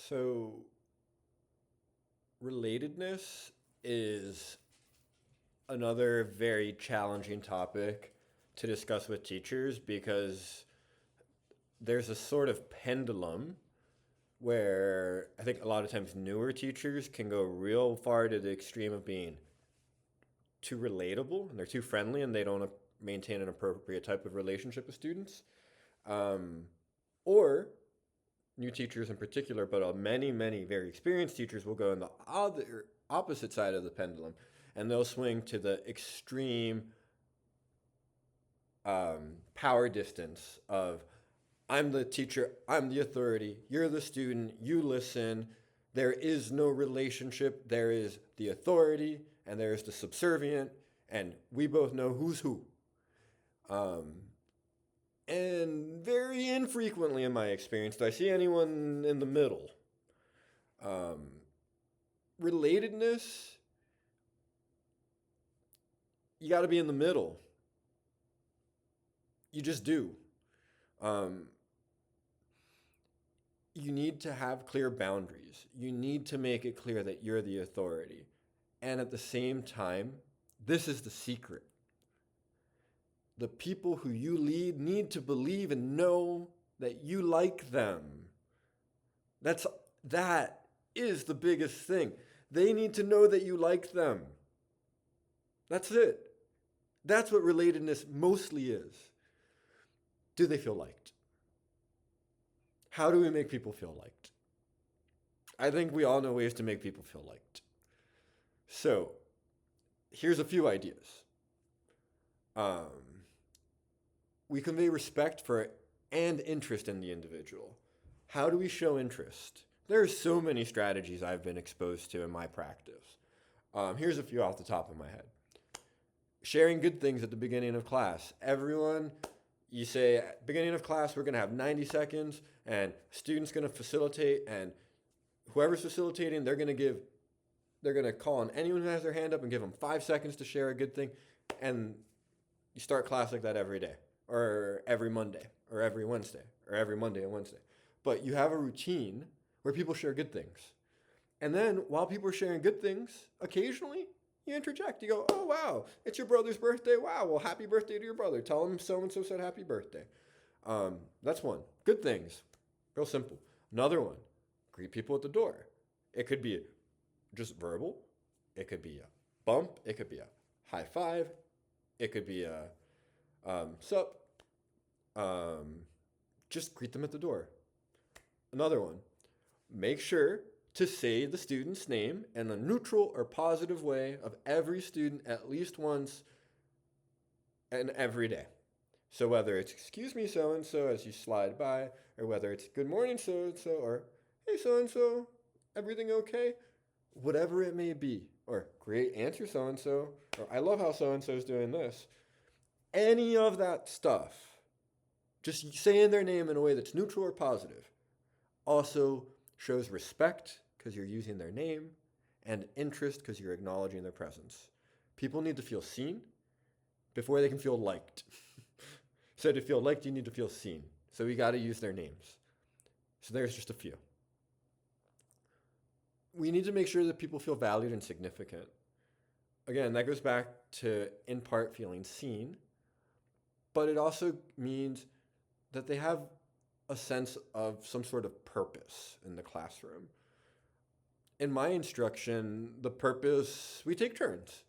So, relatedness is another very challenging topic to discuss with teachers because there's a sort of pendulum where I think a lot of times newer teachers can go real far to the extreme of being too relatable and they're too friendly and they don't maintain an appropriate type of relationship with students. Um, or new teachers in particular, but many very experienced teachers will go on the other opposite side of the pendulum, and they'll swing to the extreme power distance of I'm the teacher, I'm the authority, you're the student, you listen. There is no relationship. There is the authority, and there is the subservient, and we both know who's who. Um, and very infrequently, in my experience, do I see anyone in the middle. Um, Relatedness, you got to be in the middle. You just do. Um, you need to have clear boundaries. You need to make it clear that you're the authority. And at the same time, this is the secret. The people who you lead need to believe and know that you like them. That's that is the biggest thing. They need to know that you like them. That's it. That's what relatedness mostly is. Do they feel liked? How do we make people feel liked? I think we all know ways to make people feel liked. So, here's a few ideas. Um, we convey respect for and interest in the individual. How do we show interest? There are so many strategies I've been exposed to in my practice. Here's a few off the top of my head. Sharing good things at the beginning of class. Everyone, you say, at the beginning of class, we're going to have 90 seconds, and students going to facilitate, and whoever's facilitating, they're going to call on anyone who has their hand up and give them 5 seconds to share a good thing, and you start class like that every day, or every Monday, or every Wednesday, or every Monday and Wednesday. But you have a routine where people share good things. And then while people are sharing good things, occasionally you interject. You go, oh, wow, it's your brother's birthday. Wow, well, happy birthday to your brother. Tell him so-and-so said happy birthday. That's one. Good things. Real simple. Another one, greet people at the door. It could be just verbal. It could be a bump. It could be a high five. It could be a sup. Just greet them at the door. Another one, make sure to say the student's name in a neutral or positive way of every student at least once and every day. So whether it's excuse me so-and-so as you slide by, or whether it's good morning so-and-so, or hey so-and-so, everything okay? Whatever it may be. Or great answer so-and-so, or I love how so-and-so is doing this. Any of that stuff, just saying their name in a way that's neutral or positive, also shows respect because you're using their name and interest because you're acknowledging their presence. People need to feel seen before they can feel liked. So to feel liked, you need to feel seen. So we got to use their names. So there's just a few. We need to make sure that people feel valued and significant. Again, that goes back to, in part, feeling seen, but it also means that they have a sense of some sort of purpose in the classroom. In my instruction, the purpose, we take turns.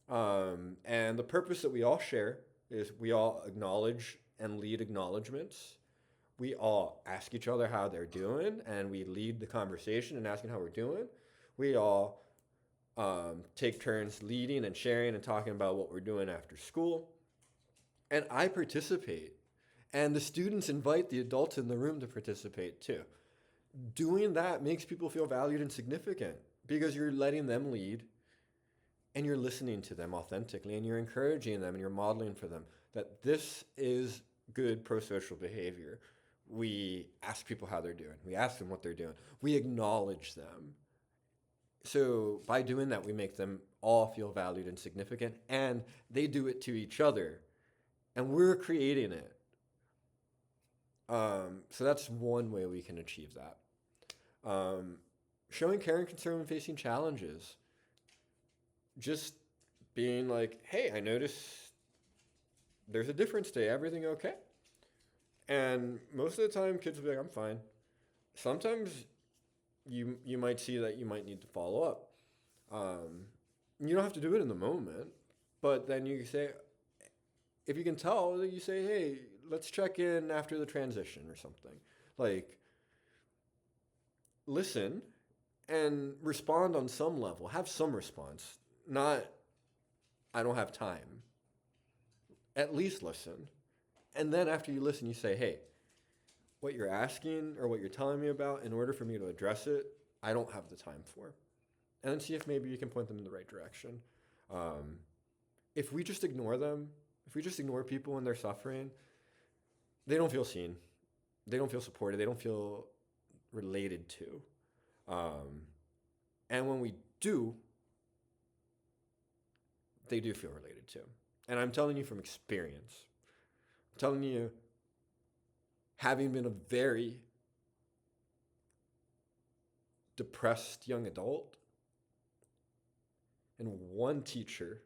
And the purpose that we all share is we all acknowledge and lead acknowledgments. We all ask each other how they're doing, and we lead the conversation and asking how we're doing. We all take turns leading and sharing and talking about what we're doing after school. And I participate. And the students invite the adults in the room to participate too. Doing that makes people feel valued and significant because you're letting them lead and you're listening to them authentically and you're encouraging them and you're modeling for them that this is good pro-social behavior. We ask people how they're doing. We ask them what they're doing. We acknowledge them. So by doing that, we make them all feel valued and significant, and they do it to each other. And we're creating it. So that's one way we can achieve that. Um, Showing care and concern when facing challenges. Just being like, hey, I notice there's a difference today. Everything okay? And most of the time, kids will be like, I'm fine. Sometimes you might see that you might need to follow up. Um, you don't have to do it in the moment, but then you say, if you can tell, you say, hey, let's check in after the transition or something. Like, listen and respond on some level. Have some response. Not, I don't have time. At least listen. And then after you listen, you say, hey, what you're asking or what you're telling me about, in order for me to address it, I don't have the time for. And then see if maybe you can point them in the right direction. Um, if we just ignore them, if we just ignore people when they're suffering, they don't feel seen. They don't feel supported. They don't feel related to. Um, and when we do, they do feel related to. And I'm telling you from experience. I'm telling you, having been a very depressed young adult, and one teacher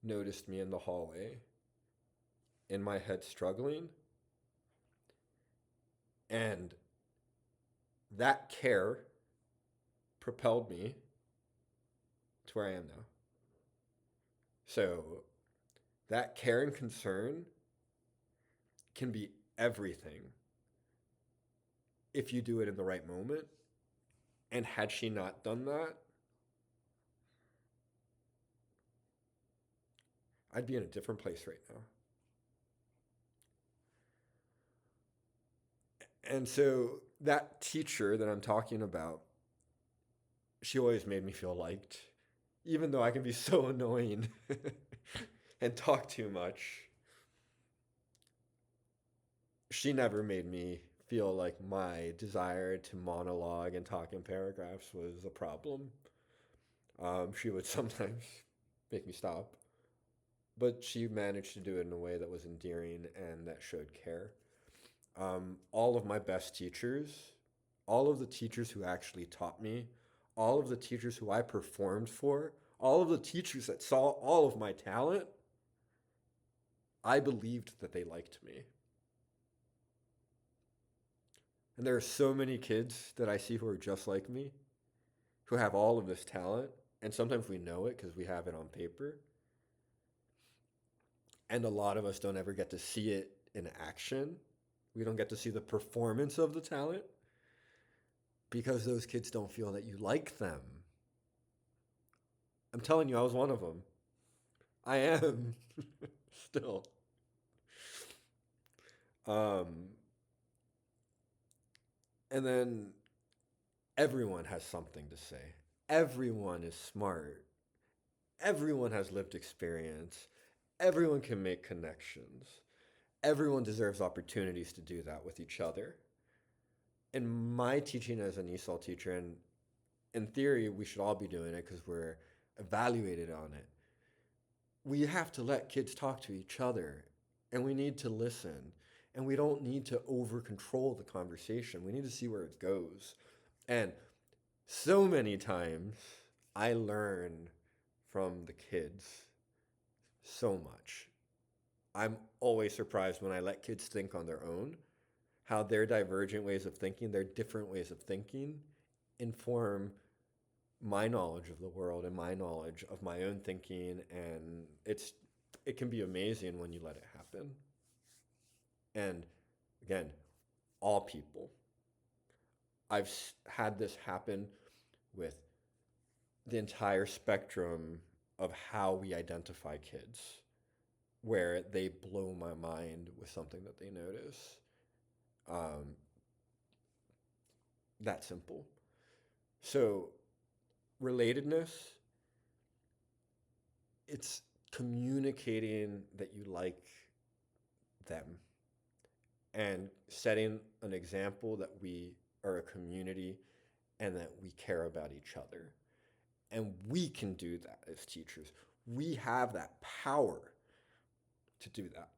noticed me in the hallway, in my head struggling, and that care propelled me to where I am now. So that care and concern can be everything if you do it in the right moment. And had she not done that, I'd be in a different place right now. And so that teacher that I'm talking about, she always made me feel liked, even though I can be so annoying and talk too much. She never made me feel like my desire to monologue and talk in paragraphs was a problem. She would sometimes make me stop, but she managed to do it in a way that was endearing and that showed care. All of my best teachers, all of the teachers who actually taught me, all of the teachers who I performed for, all of the teachers that saw all of my talent, I believed that they liked me. And there are so many kids that I see who are just like me, who have all of this talent, and sometimes we know it because we have it on paper. And a lot of us don't ever get to see it in action. We don't get to see the performance of the talent because those kids don't feel that you like them. I'm telling you, I was one of them. I am still. Um, and then everyone has something to say. Everyone is smart. Everyone has lived experience. Everyone can make connections. Everyone deserves opportunities to do that with each other. In my teaching as an ESOL teacher, and in theory, we should all be doing it because we're evaluated on it. We have to let kids talk to each other, and we need to listen, and we don't need to over control the conversation. We need to see where it goes. And so many times I learn from the kids so much. I'm always surprised when I let kids think on their own, how their divergent ways of thinking, their different ways of thinking, inform my knowledge of the world and my knowledge of my own thinking. And it can be amazing when you let it happen. And again, all people. I've had this happen with the entire spectrum of how we identify kids, where they blow my mind with something that they notice. Um, that simple. So, relatedness, it's communicating that you like them and setting an example that we are a community and that we care about each other. And we can do that as teachers. We have that power to do that.